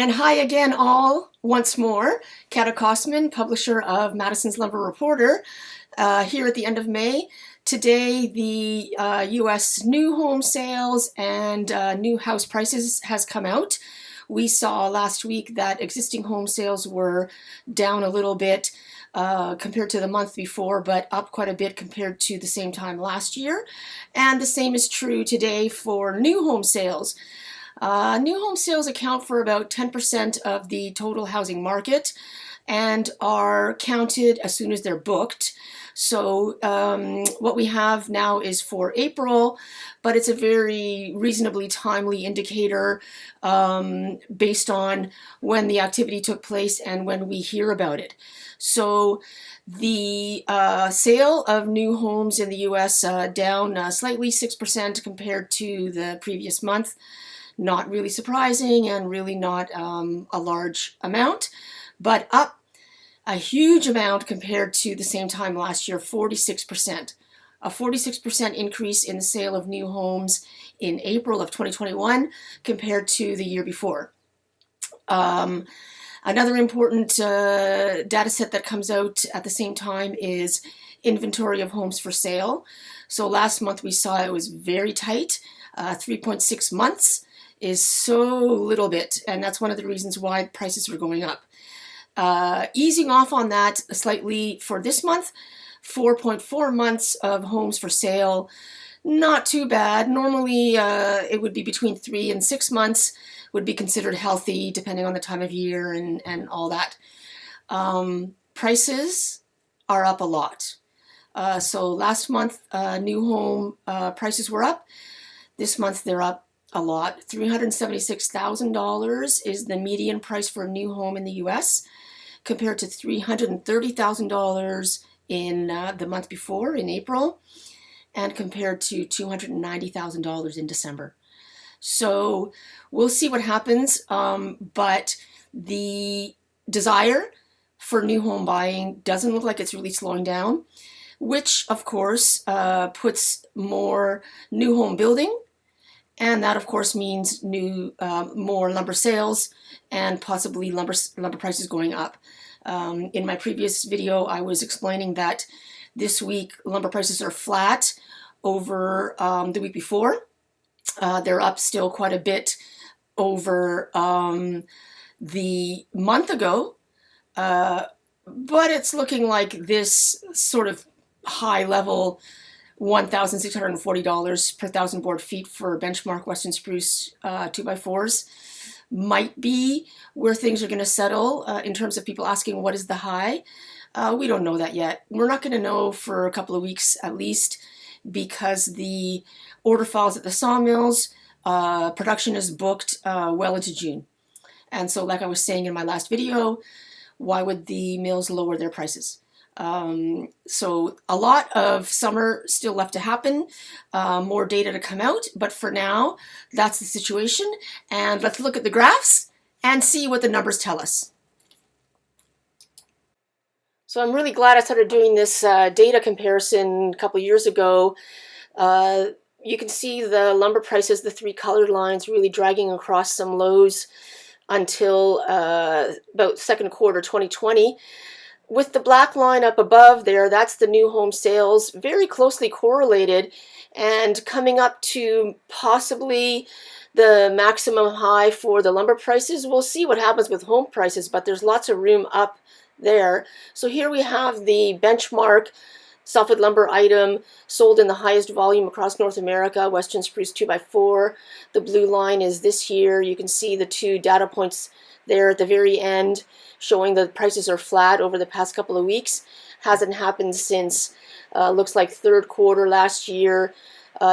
And hi again all, once more. Kata Kosman, publisher of Madison's Lumber Reporter, here at the end of May. Today the U.S. new home sales and new house prices has come out. We saw last week that existing home sales were down a little bit compared to the month before, but up quite a bit compared to the same time last year. And the same is true today for new home sales. New home sales account for about 10% of the total housing market and are counted as soon as they're booked. So what we have now is for April, but it's a very reasonably timely indicator based on when the activity took place and when we hear about it. So the sale of new homes in the U.S. Down slightly 6% compared to the previous month. Not really surprising and really not a large amount, but up a huge amount compared to the same time last year, 46%. A 46% increase in the sale of new homes in April of 2021 compared to the year before. Another important data set that comes out at the same time is inventory of homes for sale. So last month we saw it was very tight, 3.6 months. Is so little bit, and that's one of the reasons why prices were going up. Easing off on that slightly for this month, 4.4 months of homes for sale, not too bad. Normally it would be between 3 and 6 months, would be considered healthy depending on the time of year and all that. Prices are up a lot. So last month new home prices were up. This month they're up a lot. $376,000 is the median price for a new home in the U.S. compared to $330,000 in the month before, in April, and compared to $290,000 in December. So we'll see what happens, but the desire for new home buying doesn't look like it's really slowing down, which of course puts more new home building. And that, of course, means more lumber sales and possibly lumber prices going up. In my previous video, I was explaining that this week lumber prices are flat over the week before. They're up still quite a bit over the month ago, but it's looking like this sort of high level $1,640 per thousand board feet for benchmark Western spruce 2x4s might be where things are going to settle in terms of people asking what is the high. We don't know that yet. We're not going to know for a couple of weeks at least because the order files at the sawmills, production is booked well into June. And so like I was saying in my last video, why would the mills lower their prices? So a lot of summer still left to happen, more data to come out, but for now, that's the situation. And let's look at the graphs and see what the numbers tell us. So I'm really glad I started doing this data comparison a couple of years ago. You can see the lumber prices, the three colored lines really dragging across some lows until about second quarter 2020. With the black line up above there, that's the new home sales, very closely correlated and coming up to possibly the maximum high for the lumber prices. We'll see what happens with home prices, but there's lots of room up there. So here we have the benchmark softwood lumber item sold in the highest volume across North America, Western spruce 2x4. The blue line is this year. You can see the two data points there at the very end showing the prices are flat over the past couple of weeks. Hasn't happened since looks like third quarter last year.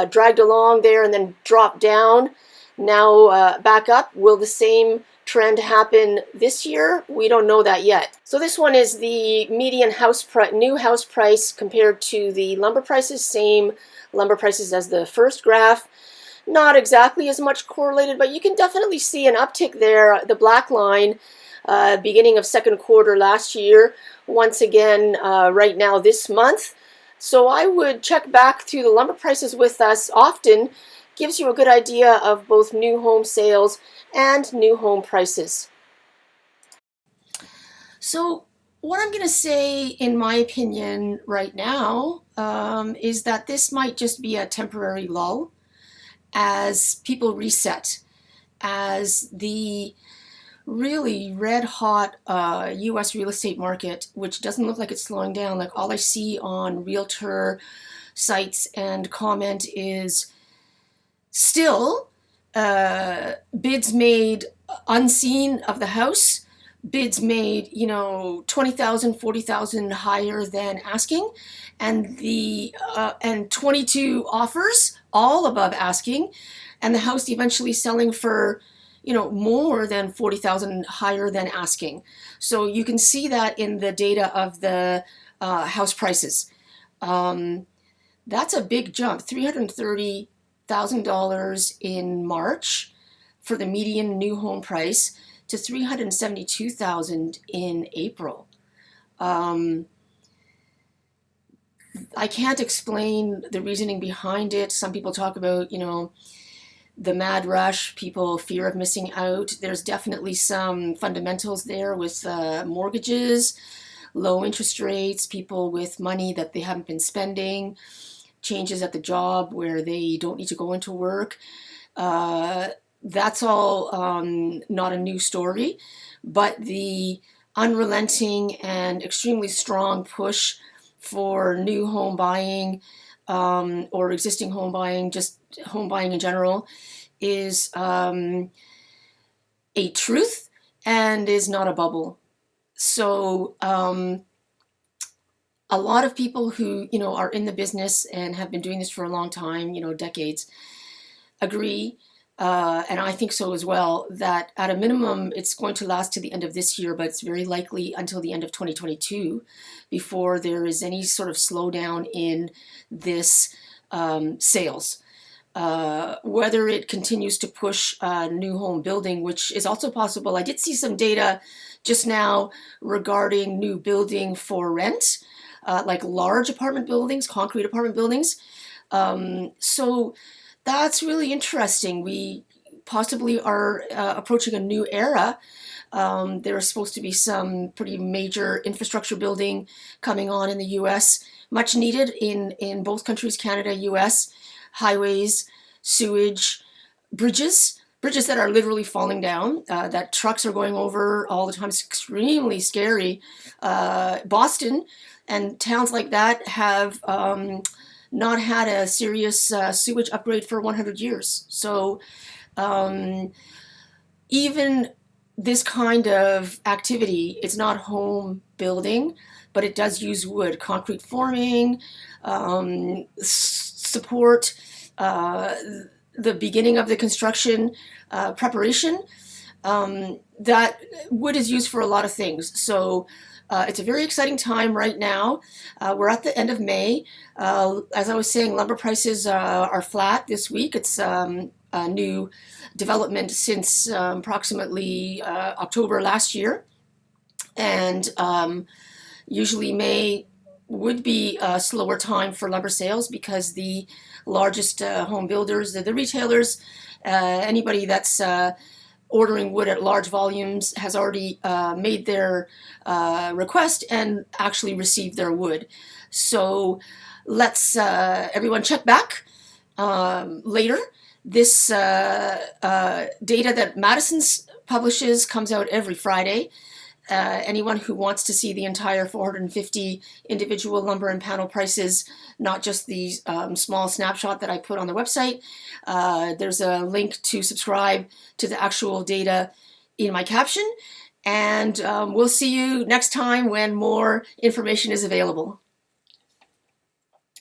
Dragged along there and then dropped down. Now back up. Will the same trend happen this year? We don't know that yet. So this one is the median new house price compared to the lumber prices. Same lumber prices as the first graph. Not exactly as much correlated, but you can definitely see an uptick there. The black line, beginning of second quarter last year, once again right now this month. So I would check back through the lumber prices with us often. Gives you a good idea of both new home sales and new home prices. So what I'm going to say, in my opinion, right now, is that this might just be a temporary lull as people reset, as the really red hot US real estate market, which doesn't look like it's slowing down. Like, all I see on realtor sites and comment is still bids made unseen of the house, bids made, 20,000, 40,000 higher than asking, and the and 22 offers all above asking, and the house eventually selling for, more than 40,000 higher than asking. So you can see that in the data of the house prices. That's a big jump, $330,000 in March for the median new home price to $372,000 in April. I can't explain the reasoning behind it. Some people talk about, the mad rush, people fear of missing out. There's definitely some fundamentals there with mortgages, low interest rates, people with money that they haven't been spending, changes at the job where they don't need to go into work. That's all not a new story, but the unrelenting and extremely strong push for new home buying, or existing home buying, just home buying in general, is a truth and is not a bubble. So a lot of people who, are in the business and have been doing this for a long time, decades, agree, and I think so as well, that at a minimum it's going to last to the end of this year, but it's very likely until the end of 2022 before there is any sort of slowdown in this sales. Whether it continues to push new home building, which is also possible. I did see some data just now regarding new building for rent, like large apartment buildings, concrete apartment buildings. So that's really interesting. We possibly are approaching a new era. There's supposed to be some pretty major infrastructure building coming on in the US, much needed in both countries, Canada, US, highways, sewage, bridges that are literally falling down, that trucks are going over all the time. It's extremely scary. Boston and towns like that have not had a serious sewage upgrade for 100 years. So even this kind of activity, it's not home building, but it does use wood, concrete forming, support, the beginning of the construction preparation. That wood is used for a lot of things. So it's a very exciting time right now. We're at the end of May. As I was saying, lumber prices are flat this week. It's a new development since approximately October last year. And usually May would be a slower time for lumber sales because the largest home builders, the retailers, anybody that's ordering wood at large volumes has already made their request and actually received their wood. So let's everyone check back later. This data that Madison's publishes comes out every Friday. Anyone who wants to see the entire 450 individual lumber and panel prices, not just the small snapshot that I put on the website, there's a link to subscribe to the actual data in my caption. And we'll see you next time when more information is available.